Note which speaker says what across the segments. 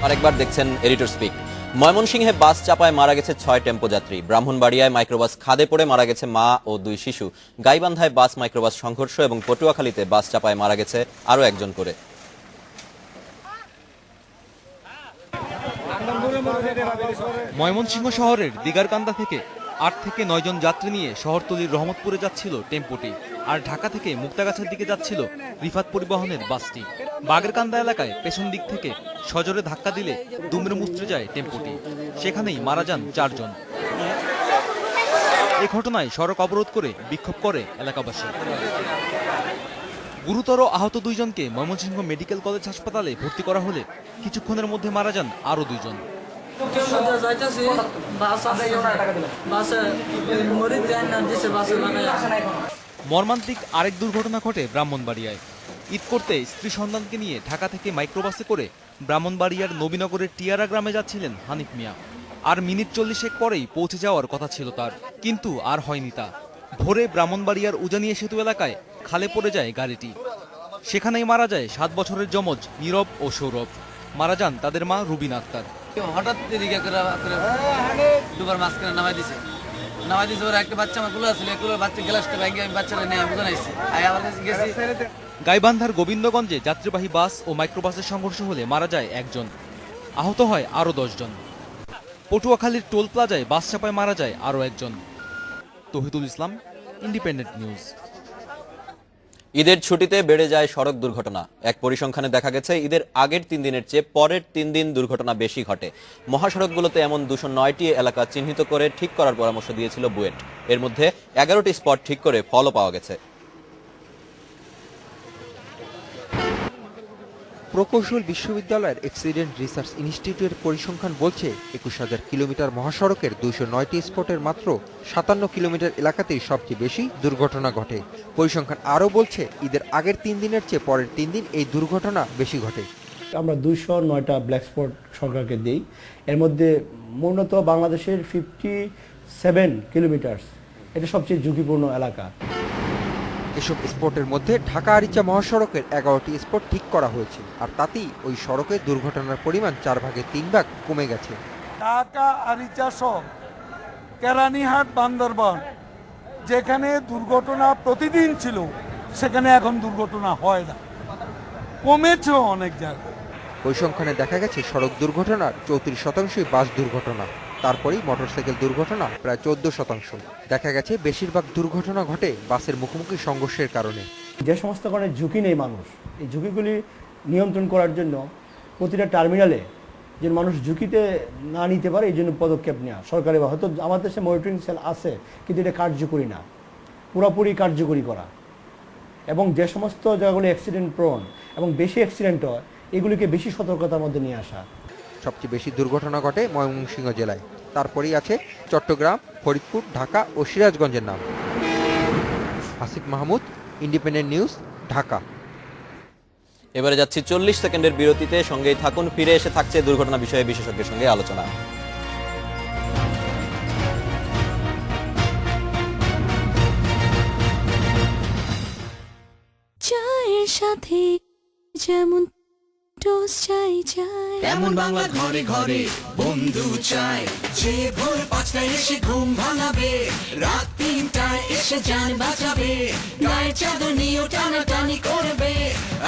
Speaker 1: আরেকবার দেখছেন editor speak. ময়মনসিংহে বাস চাপায় মারা গেছে ৬ টেম্পো যাত্রী। ব্রাহ্মণবাড়িয়ায় মাইক্রোবাস খাদে পড়ে মারা গেছে মা ও ২ শিশু। গাইবান্ধায় বাস মাইক্রোবাস সংঘর্ষ এবং পটুয়াখালীতে বাস চাপায় মারা গেছে আরও একজন করে।
Speaker 2: ময়মনসিংহ শহরের দিগারকান্দা থেকে ৮ থেকে ৯ জন যাত্রী নিয়ে শহরতলির রহমতপুরে যাচ্ছিল টেম্পোটি, আর ঢাকা থেকে মুক্তাগাছার দিকে যাচ্ছিল রিফাত পরিবহনের বাসটি। বাগেরকান্দা এলাকায় পেছন দিক থেকে সজোরে ধাক্কা দিলে দুমড়ে মুচড়ে যায় টেম্পোটি। সেখানেই মারা যান ৪ জন। এই ঘটনায় সড়ক অবরোধ করে বিক্ষোভ করে এলাকাবাসী। গুরুতর আহত ২ জনকে ময়মনসিংহ মেডিকেল কলেজ হাসপাতালে ভর্তি করা হলে কিছুক্ষণের মধ্যে মারা যান আরও ২ জন। মর্মান্তিক আরেক দুর্ঘটনা ঘটে ব্রাহ্মণবাড়িয়ায়। ঈদ করতে স্ত্রী সন্তানকে নিয়ে ঢাকা থেকে মাইক্রোবাসে করে ব্রাহ্মণবাড়িয়ার নবীনগরের টিয়ারা গ্রামে যাচ্ছিলেন হানিফ মিয়া। আর মিনিট ৪০ পরেই পৌঁছে যাওয়ার কথা ছিল তার, কিন্তু আর হয়নি তা। ভোরে ব্রাহ্মণবাড়িয়ার উজানিয়া সেতু এলাকায় খালে পড়ে যায় গাড়িটি। সেখানেই মারা যায় ৭ বছরের যমজ নীরব ও সৌরভ। মারা যান তাদের মা রুবিনা আক্তার।
Speaker 3: হঠাৎ এদিকে দুবার মাঝখানে নামাই দিছে ওরা একটা বাচ্চা আমার কুলো আসলে কুলোর বাচ্চা গ্লাসটা ভেঙে আমি বাচ্চারা নিয়ে বুঝে নাইছি আমার কাছে গেছি।
Speaker 2: গাইবান্ধার গোবিন্দগঞ্জে যাত্রীবাহী বাস ও মাইক্রোবাসের সংঘর্ষ হলে মারা যায় ১ জন, আহত হয় আরও ১০ জন। পটুয়াখালীর টোল প্লাজায় বাস চাপায় মারা যায় আরও ১ জন। তৌহিদুল ইসলাম, ইন্ডিপেন্ডেন্ট নিউজ।
Speaker 1: ঈদের ছুটিতে বেড়ে যায় সড়ক দুর্ঘটনা। এক পরিসংখ্যানে দেখা গেছে ঈদের আগের ৩ দিনের চেয়ে পরের ৩ দিন দুর্ঘটনা বেশি ঘটে। মহাসড়কগুলোতে এমন ২০৯টি এলাকা চিহ্নিত করে ঠিক করার পরামর্শ দিয়েছিল বুয়েট। এর মধ্যে ১১টি স্পট ঠিক করে ফলও পাওয়া গেছে।
Speaker 4: প্রকৌশল বিশ্ববিদ্যালয়ের অ্যাক্সিডেন্ট রিসার্চ ইনস্টিটিউটের পরিসংখ্যান বলছে ২১,০০০ কিলোমিটার মহাসড়কের ২০৯টি স্পটের মাত্র ৫৭ কিলোমিটার এলাকাতেই সবচেয়ে বেশি দুর্ঘটনা ঘটে। পরিসংখ্যান আরও বলছে ঈদের আগের ৩ দিনের চেয়ে পরের ৩ দিন এই দুর্ঘটনা বেশি ঘটে।
Speaker 5: আমরা ২০৯টা ব্ল্যাক স্পট সরকারকে দিই। এর মধ্যে মূলত বাংলাদেশের 57 কিলোমিটার এটা সবচেয়ে ঝুঁকিপূর্ণ এলাকা।
Speaker 4: এসব স্পটের মধ্যে ঢাকা আরিচা মহাসড়কের ১১টি স্পট ঠিক করা হয়েছে, আর তাতেই ওই সড়কে দুর্ঘটনার পরিমাণ ৪ ভাগে ৩ ভাগ কমে গেছে।
Speaker 6: ঢাকা আরিচা সহ কেরানীহাট বান্দরবান যেখানে দুর্ঘটনা প্রতিদিন ছিল সেখানে এখন দুর্ঘটনা হয় না, কমেছেও অনেক জায়গায়।
Speaker 4: পরিসংখ্যানে দেখা গেছে সড়ক দুর্ঘটনার ৩৪% বাস দুর্ঘটনা, তারপরেই মোটরসাইকেল দুর্ঘটনা প্রায় ১৪%। দেখা গেছে বেশিরভাগ দুর্ঘটনা ঘটে বাসের মুখোমুখি সংঘর্ষের কারণে।
Speaker 5: যে সমস্ত কারণে ঝুঁকি নেই মানুষ, এই ঝুঁকিগুলি নিয়ন্ত্রণ করার জন্য প্রতিটা টার্মিনালে যে মানুষ ঝুঁকিতে না নিতে পারে এই জন্য পদক্ষেপ নেওয়া সরকারি। হয়তো আমাদের দেশে মনিটরিং সেল আছে, কিন্তু এটা কার্যকরী না, পুরোপুরি কার্যকরী করা। এবং যে সমস্ত জায়গাগুলি অ্যাক্সিডেন্ট প্রোন এবং বেশি অ্যাক্সিডেন্ট হয় এগুলিকে বেশি সতর্কতার মধ্যে নিয়ে আসা।
Speaker 4: সবচেয়ে বেশি দুর্ঘটনা ঘটে ময়মনসিংহ জেলায়, তারপরেই আছে চট্টগ্রাম, ফরিদপুর, ঢাকা ও সিরাজগঞ্জের নাম। Asif Mahmud, independent news, Dhaka.
Speaker 1: এবারে যাচ্ছি ৪০ সেকেন্ডের বিরতিতে, সঙ্গেই থাকুন। ফিরে এসে থাকছে দুর্ঘটনা বিষয়ে বিশেষজ্ঞের সঙ্গে আলোচনা।
Speaker 7: চায়ের সাথে যেমন টোস্ট চাই চাই,
Speaker 8: তেমন বাংলা ঘরে ঘরে বন্ধু চাই, যে ভোর ৫টায় এসে ঘুম ভাঙাবে, রাত ৩টায় এসে জান বাঁচাবে, গায়ের চাদর নিয়েও টানাটানি করবে,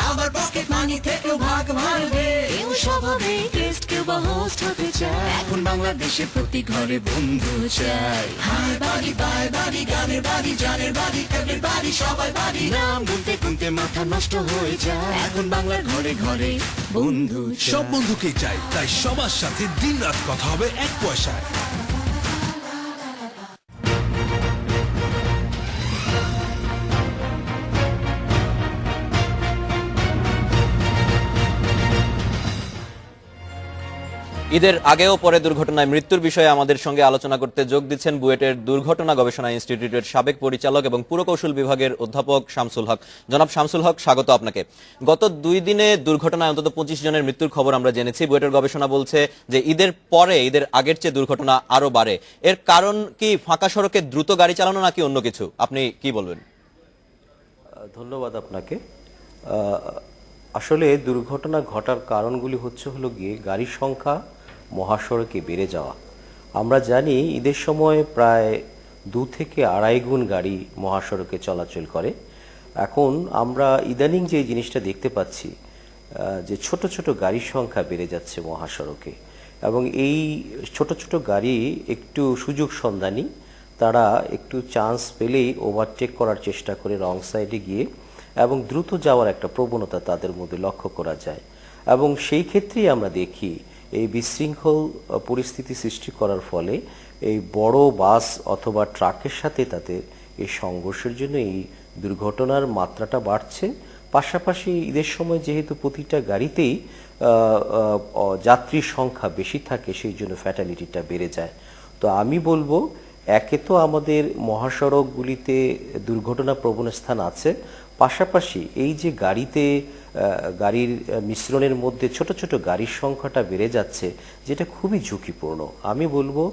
Speaker 8: আবার পকেট মানি থেকেও ভাগ মারবে।
Speaker 7: কেউ স্বভাবে গেস্ট, কেউ বা হোস্ট হতে চায়।
Speaker 8: এখন বাংলাদেশে প্রতি ঘরে বন্ধু চাই। হাই বাড়ি বাই বাড়ি, গানের বাড়ি, জানের বাড়ি, এভরি বাড়ি, সবাই বাড়ি, নাম গুনতে গুনতে মাথা নষ্ট হয়ে যায়। এখন বাংলার ঘরে ঘরে বন্ধু চাই।
Speaker 9: সব বন্ধুকেই চাই, তাই সবার সাথে দিন রাত কথা হবে ১ পয়সায়।
Speaker 1: ঈদের আগেও পরে দুর্ঘটনায় মৃত্যুর বিষয়ে আমাদের সঙ্গে আলোচনা করতে যোগ দিচ্ছেন বুয়েটের দুর্ঘটনা গবেষণা ইনস্টিটিউটের সাবেক পরিচালক এবং পুরকৌশল বিভাগের অধ্যাপক শামসুল হক। জনাব শামসুল হক, স্বাগত আপনাকে। গত ২ দিনে দুর্ঘটনায় অন্তত ২৫ জনের মৃত্যুর খবর আমরা জেনেছি। বুয়েটের গবেষণা বলছে যে ঈদের পরে, ঈদের আগের চেয়ে দুর্ঘটনা আরো বাড়ে। এর কারণ কি ফাঁকা সড়কে দ্রুত গাড়ি চালানো নাকি অন্য কিছু? আপনি কি বলবেন?
Speaker 10: ধন্যবাদ আপনাকে। আসলে দুর্ঘটনা ঘটার কারণগুলি হলো গিয়ে গাড়ির সংখ্যা মহাসড়কে বেড়ে যাওয়া। আমরা জানি ঈদের সময় প্রায় 2 থেকে 2.5 গুণ গাড়ি মহাসড়কে চলাচল করে। এখন আমরা ইদানিং যে জিনিসটা দেখতে পাচ্ছি যে ছোট ছোট গাড়ির সংখ্যা বেড়ে যাচ্ছে মহাসড়কে, এবং এই ছোট ছোট গাড়ি একটু সুযোগ সন্ধানী, তারা একটু চান্স পেলেই ওভারটেক করার চেষ্টা করে রং সাইডে গিয়ে, এবং দ্রুত যাওয়ার একটা প্রবণতা তাদের মধ্যে লক্ষ্য করা যায়। এবং সেই ক্ষেত্রেই আমরা দেখি এই বিশৃঙ্খল পরিস্থিতি সৃষ্টি করার ফলে এই বড় বাস অথবা ট্রাকের সাথে তাদের এই সংঘর্ষের জন্য এই দুর্ঘটনার মাত্রাটা বাড়ছে। পাশাপাশি ঈদের সময় যেহেতু প্রতিটা গাড়িতেই যাত্রীর সংখ্যা বেশি থাকে, সেই জন্য ফ্যাটালিটিটা বেড়ে যায়। তো আমি বলবো, একে তো আমাদের মহাসড়কগুলিতে দুর্ঘটনা প্রবণ স্থান আছে, পাশাপাশি এই যে গাড়ির মিশ্রণের মধ্যে ছোট ছোট গাড়ির সংখ্যাটা বেড়ে যাচ্ছে, যেটা খুবই ঝুঁকিপূর্ণ। আমি বলবো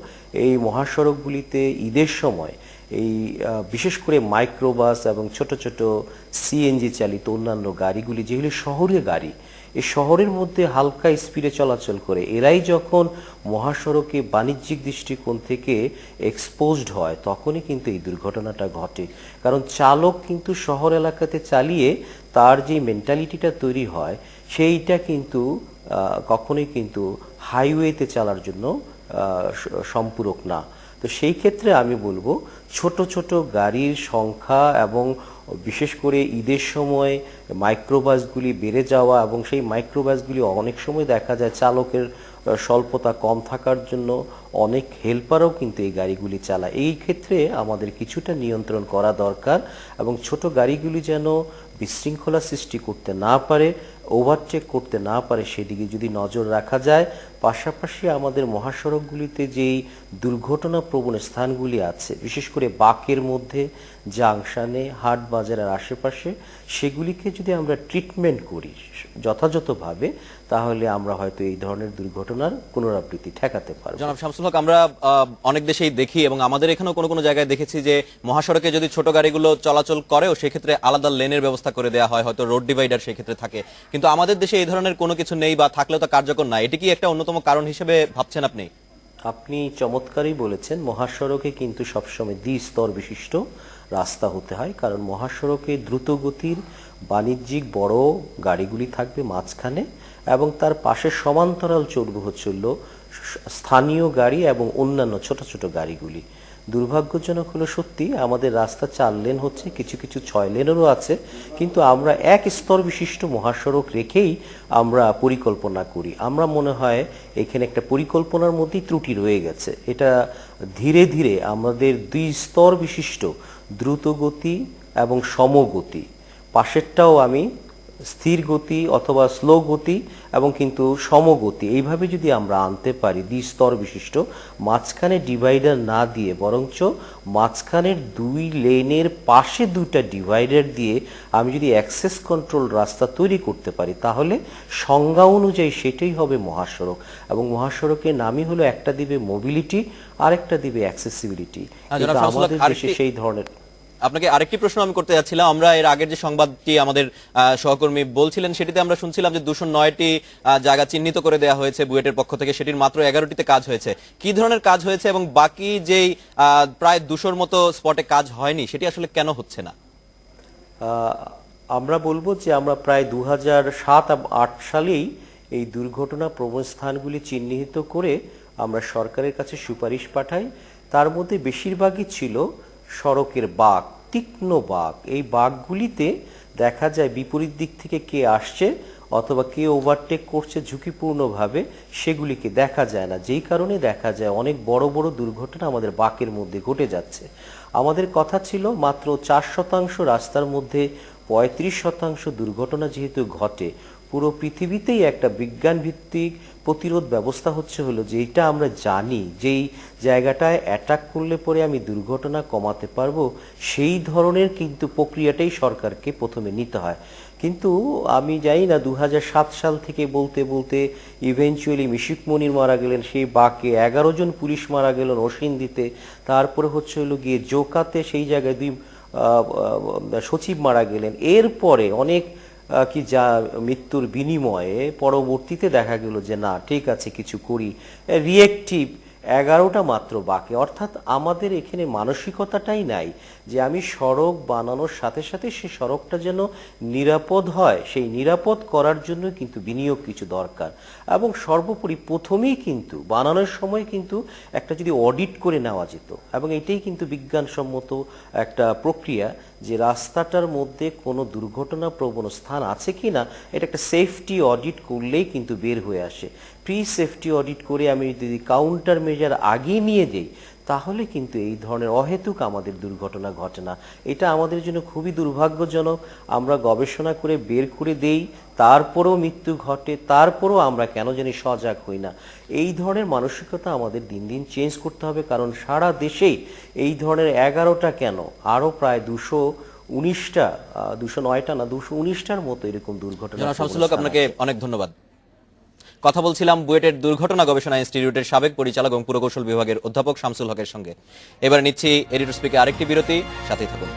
Speaker 10: এই মহাসড়কগুলিতে ঈদের সময় এই বিশেষ করে মাইক্রোবাস এবং ছোট ছোট সিএনজি চালিত অন্যান্য গাড়িগুলি, যেগুলি শহরের গাড়ি, এই শহরের মধ্যে হালকা স্পিডে চলাচল করে, এরাই যখন মহাসড়কে বাণিজ্যিক দৃষ্টিকোণ থেকে এক্সপোজড হয়, তখনই কিন্তু এই দুর্ঘটনাটা ঘটে। কারণ চালক কিন্তু শহর এলাকাতে চালিয়ে তার যে মেন্টালিটিটা তৈরি হয়, সেইটা কিন্তু কখনোই কিন্তু হাইওয়েতে চালার জন্য সম্পূরক না। তো সেই ক্ষেত্রে আমি বলবো ছোট ছোট গাড়ির সংখ্যা এবং বিশেষ করে ঈদের সময় মাইক্রোবাসগুলি বেড়ে যাওয়া, এবং সেই মাইক্রোবাসগুলি অনেক সময় দেখা যায় চালকের স্বল্পতা কম থাকার জন্য অনেক হেল্পারও কিন্তু এই গাড়িগুলি চালায়। এই ক্ষেত্রে আমাদের কিছুটা নিয়ন্ত্রণ করা দরকার, এবং ছোট গাড়িগুলি যেন বিশৃঙ্খলা সৃষ্টি করতে না পারে, ওভারটেক করতে না পারে, সেদিকে যদি নজর রাখা যায়। পাশাপাশি আমাদের মহাসড়কগুলিতে যেই দুর্ঘটনা প্রবণ স্থানগুলি আছে, বিশেষ করে বাঁকের মধ্যে, জাংশনে, হাট বাজারের আশেপাশে, সেগুলিকে যদি আমরা ট্রিটমেন্ট করি যথাযথভাবে, তাহলে আমরা হয়তো এই ধরনের দুর্ঘটনার পুনরাবৃত্তি ঠেকাতে পারব।
Speaker 1: জনাব শামসুল হক, আমরা অনেক দেশেই দেখি এবং আমাদের এখানেও কোনো কোনো জায়গায় দেখেছি যে মহাসড়কে যদি ছোট গাড়িগুলো চলাচল করেও সেক্ষেত্রে আলাদা লেনের ব্যবস্থা করে দেওয়া হয়, হয়তো রোড ডিভাইডার সেই ক্ষেত্রে থাকে, কিন্তু আমাদের দেশে এই ধরনের কোনো কিছু নেই বা থাকলেও তো কার্যকর না। এটি কি একটা অন্যতম কারণ হিসেবে ভাবছেন আপনি?
Speaker 10: আপনি চমৎকারই বলেছেন। মহাসড়কে কিন্তু সবসময় দ্বিস্তর বিশিষ্ট রাস্তা হতে হয়, কারণ মহাসড়কে দ্রুতগতির বাণিজ্যিক বড় গাড়িগুলি থাকবে মাঝখানে, এবং তার পাশে সমান্তরাল চলবে হলো স্থানীয় গাড়ি এবং অন্যান্য ছোট ছোট গাড়িগুলি। দুর্ভাগ্যজনক হলো সত্যি, আমাদের রাস্তা 4 লেন হচ্ছে, কিছু কিছু 6 লেনেরও আছে, কিন্তু আমরা এক স্তর বিশিষ্ট মহাসড়ক রেখেই আমরা পরিকল্পনা করি। আমরা মনে হয় এখানে একটা পরিকল্পনার মধ্যেই ত্রুটি রয়ে গেছে। এটা ধীরে ধীরে আমাদের 2 স্তর বিশিষ্ট দ্রুতগতি এবং সমগতি, পাশেরটাও আমি স্থির গতি অথবা স্লো গতি এবং কিন্তু সমগতি, এইভাবে যদি আমরা আনতে পারি 2 স্তর বিশিষ্ট, মাঝখানে ডিভাইডার না দিয়ে বরঞ্চ মাঝখানের 2 লেনের পাশে 2টা ডিভাইডার দিয়ে আমি যদি অ্যাক্সেস কন্ট্রোল রাস্তা তৈরি করতে পারি, তাহলে সংজ্ঞা অনুযায়ী সেটাই হবে মহাসড়ক। এবং মহাসড়কের নামই হলো, একটা দিবে মোবিলিটি, আরেকটা দিবে অ্যাক্সেসিবিলিটি। আমাদের দেশে সেই ধরনের।
Speaker 1: আপনাকে আরেকটি প্রশ্ন আমি করতে যাচ্ছিলাম। আমরা এর আগের যে সংবাদটি আমাদের সহকর্মী বলছিলেন, সেটিতে আমরা শুনছিলাম যে 209টি জায়গা চিহ্নিত করে দেওয়া হয়েছে বুয়েটের পক্ষ থেকে, সেটির মাত্র 11টিতে কাজ হয়েছে। কি ধরনের কাজ হয়েছে এবং বাকি যেই প্রায় 200-র মতো স্পটে কাজ হয়নি, সেটি আসলে কেন হচ্ছে না?
Speaker 10: আমরা বলবো যে আমরা প্রায় 2007-8 সালেই এই দুর্ঘটনা প্রবণ স্থানগুলি চিহ্নিত করে আমরা সরকারের কাছে সুপারিশ পাঠাই। তার মধ্যে বেশিরভাগই ছিল সড়কের বাঁক, তীক্ষ্ণ বাঁক। এই বাঁকগুলিতে দেখা যায় বিপরীত দিক থেকে কে আসছে অথবা কে ওভারটেক করছে ঝুঁকিপূর্ণভাবে, সেগুলিকে দেখা যায় না, যেই কারণে দেখা যায় অনেক বড় বড় দুর্ঘটনা আমাদের বাঁকের মধ্যে ঘটে যাচ্ছে। আমাদের কথা ছিল মাত্র 4% রাস্তার মধ্যে 35% দুর্ঘটনা যেহেতু ঘটে, পুরো পৃথিবীতেই একটা বিজ্ঞান ভিত্তিক প্রতিরোধ ব্যবস্থা হলো যেটা আমরা জানি যেই জায়গাটায় অ্যাটাক করলে পরে আমি দুর্ঘটনা কমাতে পারবো, সেই ধরনের কিন্তু প্রক্রিয়াটাই সরকারকে প্রথমে নিতে হয়। কিন্তু আমি জানি না 2007 সাল থেকে বলতে বলতে ইভেনচুয়ালি মিশিক মনির মারা গেলেন, সেই বাঁকে 11 জন পুলিশ মারা গেলেন ওসিন্দিতে, তারপরে হলো গিয়ে জোকাতে সেই জায়গায় 2 সচিব মারা গেলেন। এরপরে অনেক কি যা মৃত্যুর বিনিময়ে পরবর্তীতে দেখা গেল যে না ঠিক আছে কিছু করি, রিয়েক্টিভ 11টা মাত্র বাকি। অর্থাৎ আমাদের এখানে মানসিকতাটাই নাই যে আমি সড়ক বানানোর সাথে সাথে সেই সড়কটা যেন নিরাপদ হয়, সেই নিরাপদ করার জন্য কিন্তু বিনিয়োগ কিছু দরকার। এবং সর্বোপরি প্রথমেই কিন্তু বানানোর সময় কিন্তু একটা যদি অডিট করে নেওয়া যেত, এবং এটাই কিন্তু বিজ্ঞানসম্মত একটা প্রক্রিয়া যে রাস্তাটার মধ্যে কোনো দুর্ঘটনা প্রবণ স্থান আছে কি না এটা একটা সেফটি অডিট করলেই কিন্তু বের হয়ে আসে। প্রি সেফটি অডিট করে আমি যদি কাউন্টার মেজার আগে নিয়ে দেই তাহলে কিন্তু এই ধরনের অহেতুক আমাদের দুর্ঘটনা ঘটে না। এটা আমাদের জন্য খুবই দুর্ভাগ্যজনক। আমরা গবেষণা করে বের করে দেই, তারপরেও মৃত্যু ঘটে, তারপরেও আমরা কেন জানি সজাগ হই না। এই ধরনের মানসিকতা আমাদের দিন দিন চেঞ্জ করতে হবে, কারণ সারা দেশেই এই ধরনের 11টা কেন আরও প্রায় 209টা না 219টার মতো এরকম দুর্ঘটনা।
Speaker 1: জনাব শামসুল হক, আপনাকে অনেক ধন্যবাদ। কথা বলছিলাম বুয়েটের দুর্ঘটনা গবেষণা ইনস্টিটিউটের সাবেক পরিচালক এবং পুরকৌশল বিভাগের অধ্যাপক শামসুল হকের সঙ্গে। এবার নিচ্ছি এডিটর স্পিকে আরেকটি বিরতি, সাথেই থাকুন।